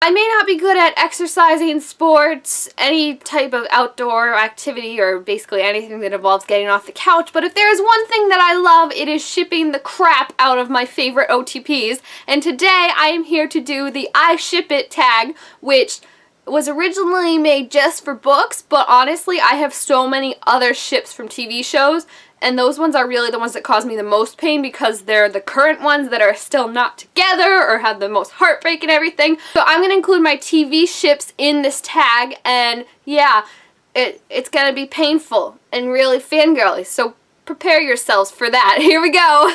I may not be good at exercising, sports, any type of outdoor activity, or basically anything that involves getting off the couch, but if there is one thing that I love, it is shipping the crap out of my favorite OTPs, and today I am here to do the I Ship It tag, which was originally made just for books, but honestly I have so many other ships from TV shows, and those ones are really the ones that cause me the most pain because they're the current ones that are still not together or have the most heartbreak and everything. So I'm going to include my TV ships in this tag, and yeah, it's going to be painful and really fangirly, so prepare yourselves for that. Here we go!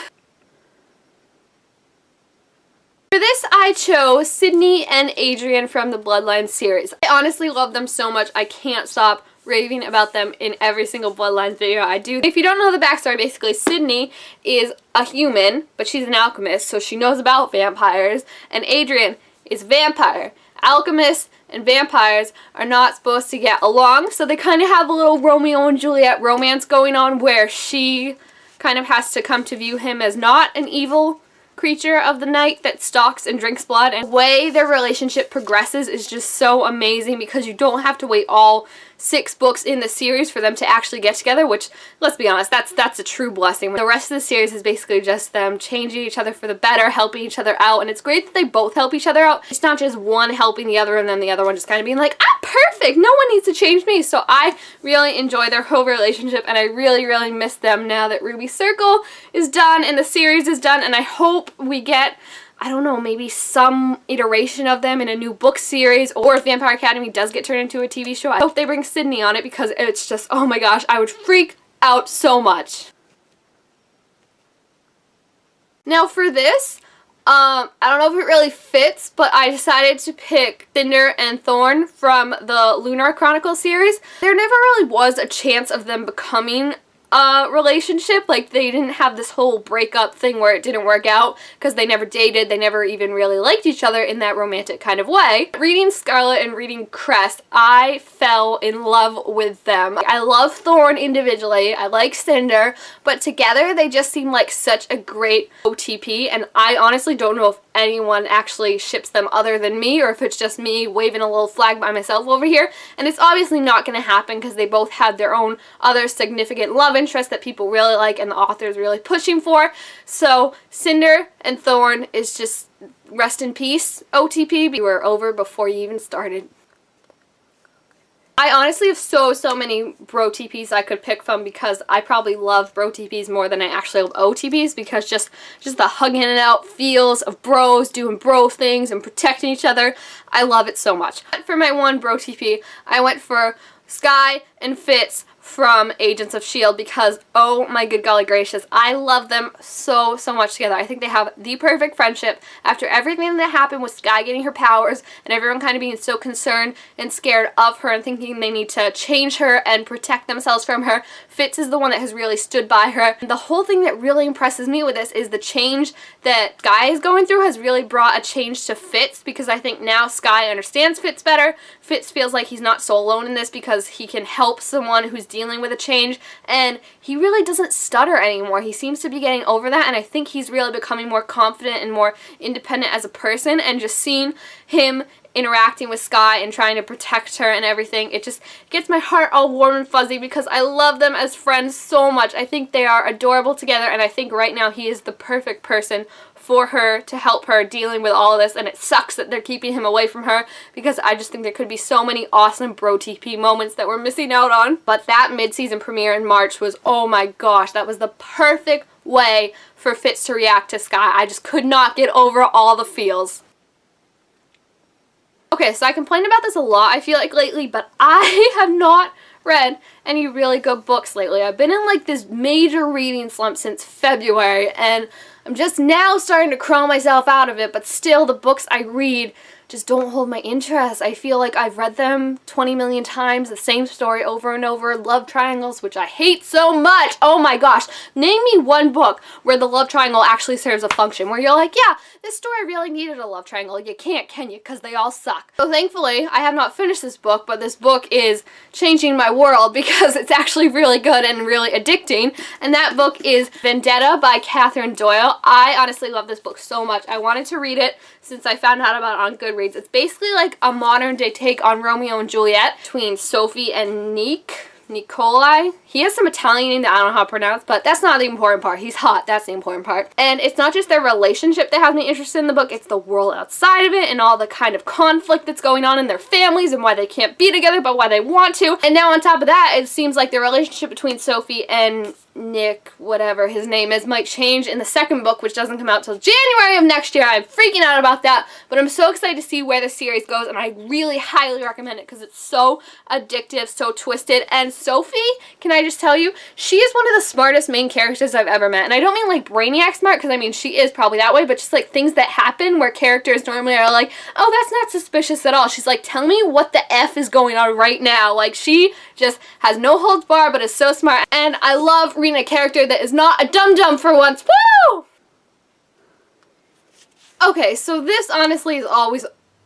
For this, I chose Sydney and Adrienne from the Bloodline series. I honestly love them so much, I can't stop raving about them in every single Bloodlines video I do. If you don't know the backstory, basically Sydney is a human, but she's an alchemist, so she knows about vampires, and Adrienne is a vampire. Alchemists and vampires are not supposed to get along, so they kind of have a little Romeo and Juliet romance going on where she kind of has to come to view him as not an evil creature of the night that stalks and drinks blood, and the way their relationship progresses is just so amazing because you don't have to wait all 6 books in the series for them to actually get together, which, let's be honest, that's a true blessing. The rest of the series is basically just them changing each other for the better, helping each other out, and it's great that they both help each other out. It's not just one helping the other and then the other one just kind of being like, I'm perfect, no one needs to change me. So I really enjoy their whole relationship, and I really, really miss them now that Ruby Circle is done and the series is done, and I hope we get, I don't know, maybe some iteration of them in a new book series, or if Vampire Academy does get turned into a TV show, I hope they bring Sydney on it because it's just, oh my gosh, I would freak out so much. Now for this, I don't know if it really fits, but I decided to pick Cinder and Thorn from the Lunar Chronicle series. There never really was a chance of them becoming relationship. Like, they didn't have this whole breakup thing where it didn't work out because they never dated, they never even really liked each other in that romantic kind of way. Reading Scarlet and reading Crest, I fell in love with them. I love Thorn individually, I like Cinder, but together they just seem like such a great OTP, and I honestly don't know if anyone actually ships them other than me, or if it's just me waving a little flag by myself over here, and it's obviously not going to happen because they both have their own other significant love interest that people really like and the author is really pushing for. So Cinder and Thorn is just rest in peace, OTP. You were over before you even started. I honestly have so many bro TPs I could pick from because I probably love bro TPs more than I actually love OTPs, because just the hugging it out feels of bros doing bro things and protecting each other. I love it so much. For my one bro TP, I went for Skye and Fitz from Agents of S.H.I.E.L.D. because, oh my good golly gracious, I love them so much together. I think they have the perfect friendship. After everything that happened with Skye getting her powers and everyone kind of being so concerned and scared of her and thinking they need to change her and protect themselves from her, Fitz is the one that has really stood by her. And the whole thing that really impresses me with this is the change that Skye is going through has really brought a change to Fitz, because I think now Skye understands Fitz better. Fitz feels like he's not so alone in this because he can help someone who's dealing with a change, and he really doesn't stutter anymore. He seems to be getting over that, and I think he's really becoming more confident and more independent as a person, and just seeing him interacting with Skye and trying to protect her and everything, it just gets my heart all warm and fuzzy because I love them as friends so much. I think they are adorable together, and I think right now he is the perfect person for her to help her dealing with all of this, and it sucks that they're keeping him away from her because I just think there could be so many awesome bro TP moments that we're missing out on. But that mid-season premiere in March was, oh my gosh, that was the perfect way for Fitz to react to Skye. I just could not get over all the feels. Okay, so I complained about this a lot, I feel like, lately, but I have not read any really good books lately. I've been in like this major reading slump since February, and I'm just now starting to crawl myself out of it, but still the books I read just don't hold my interest. I feel like I've read them 20 million times, the same story over and over. Love triangles, which I hate so much. Oh my gosh. Name me one book where the love triangle actually serves a function, where you're like, yeah, this story really needed a love triangle. You can't, can you? Because they all suck. So thankfully, I have not finished this book, but this book is changing my world because it's actually really good and really addicting. And that book is Vendetta by Catherine Doyle. I honestly love this book so much. I wanted to read it since I found out about it on Goodreads. reads. It's basically like a modern day take on Romeo and Juliet between Sophie and Nikolai. He has some Italian name that I don't know how to pronounce, but that's not the important part. He's hot. That's the important part. And it's not just their relationship that has me interested in the book. It's the world outside of it and all the kind of conflict that's going on in their families and why they can't be together, but why they want to. And now on top of that, it seems like the relationship between Sophie and Nick, whatever his name is, might change in the second book, which doesn't come out till January of next year. I'm freaking out about that, but I'm so excited to see where the series goes, and I really highly recommend it because it's so addictive, so twisted. And Sophie, can I just tell you, she is one of the smartest main characters I've ever met. And I don't mean like brainiac smart, because I mean she is probably that way, but just like things that happen where characters normally are like, oh, that's not suspicious at all. She's like, tell me what the F is going on right now. Like, she just has no holds barred, but is so smart. And I love reading a character that is not a dum-dum for once. Woo! Okay, so this honestly is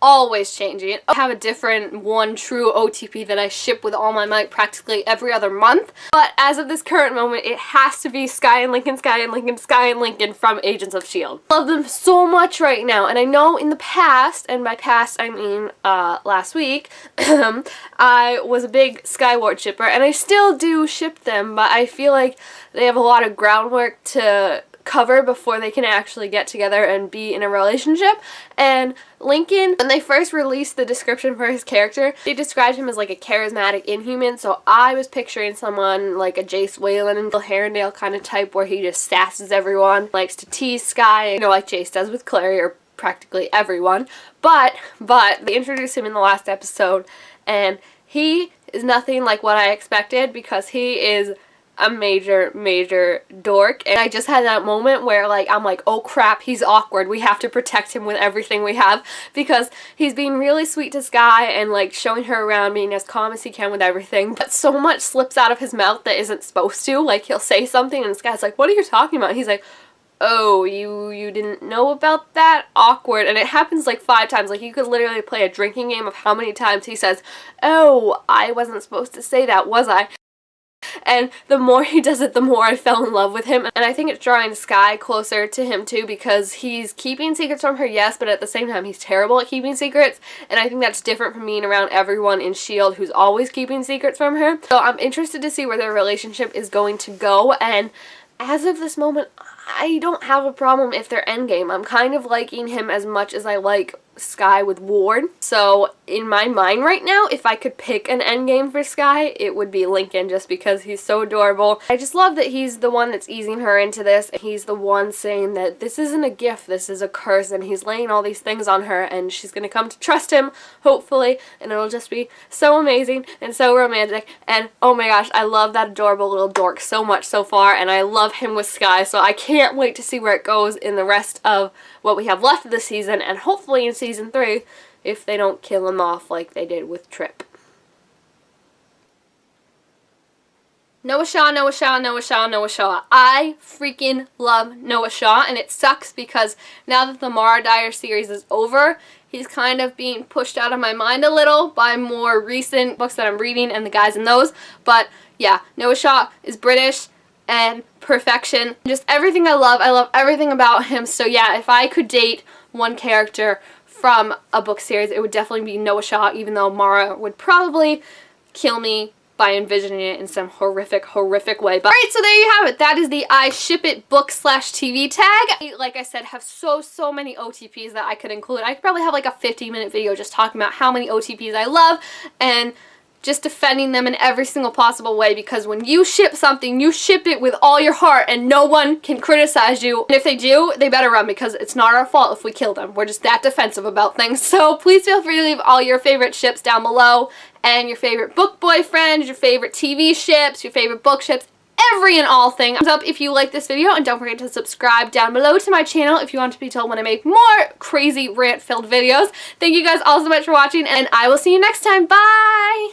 always changing. I have a different one true OTP that I ship with all my might practically every other month. But as of this current moment, it has to be Skye and Lincoln, Skye and Lincoln, Skye and Lincoln from Agents of S.H.I.E.L.D. Love them so much right now. And I know in the past, and by past I mean last week, I was a big Skyward shipper, and I still do ship them, but I feel like they have a lot of groundwork to cover before they can actually get together and be in a relationship. And Lincoln, when they first released the description for his character, they described him as like a charismatic inhuman, so I was picturing someone like a Jace Whalen and Bill Herondale kind of type where he just sasses everyone, likes to tease Skye, you know, like Jace does with Clary or practically everyone. But they introduced him in the last episode, and he is nothing like what I expected because he is a major dork. And I just had that moment where like I'm like, oh crap, he's awkward, we have to protect him with everything we have, because he's being really sweet to Skye and like showing her around, being as calm as he can with everything, but so much slips out of his mouth that isn't supposed to. Like, he'll say something and Skye's like, what are you talking about? And he's like, oh, you didn't know about that? Awkward. And it happens like 5 times. Like, you could literally play a drinking game of how many times he says, oh, I wasn't supposed to say that, was I? And the more he does it, the more I fell in love with him. And I think it's drawing Skye closer to him too, because he's keeping secrets from her, yes, but at the same time he's terrible at keeping secrets. And I think that's different from being around everyone in S.H.I.E.L.D. who's always keeping secrets from her. So I'm interested to see where their relationship is going to go. And as of this moment, I don't have a problem if they're endgame. I'm kind of liking him as much as I like Skye with Ward. So in my mind right now, if I could pick an endgame for Skye, it would be Lincoln, just because he's so adorable. I just love that he's the one that's easing her into this. He's the one saying that this isn't a gift, this is a curse, and he's laying all these things on her, and she's gonna come to trust him, hopefully, and it'll just be so amazing and so romantic. And oh my gosh, I love that adorable little dork so much so far, and I love him with Skye, so I can't wait to see where it goes in the rest of what we have left of the season, and hopefully in season 3, if they don't kill him off like they did with Trip. Noah Shaw, Noah Shaw, Noah Shaw, Noah Shaw. I freaking love Noah Shaw, and it sucks because now that the Mara Dyer series is over, he's kind of being pushed out of my mind a little by more recent books that I'm reading and the guys in those. But yeah, Noah Shaw is British and perfection. Just everything I love everything about him. So yeah, if I could date one character from a book series, it would definitely be Noah Shaw, even though Mara would probably kill me by envisioning it in some horrific way. But alright, so there you have it. That is the I Ship It book/TV tag. Like I said, have so many OTPs that I could include. I could probably have like a 15-minute video just talking about how many OTPs I love and just defending them in every single possible way, because when you ship something, you ship it with all your heart and no one can criticize you. And if they do, they better run, because it's not our fault if we kill them. We're just that defensive about things. So please feel free to leave all your favorite ships down below, and your favorite book boyfriends, your favorite TV ships, your favorite book ships, every and all thing. Thumbs up if you like this video, and don't forget to subscribe down below to my channel if you want to be told when I make more crazy rant-filled videos. Thank you guys all so much for watching, and I will see you next time. Bye!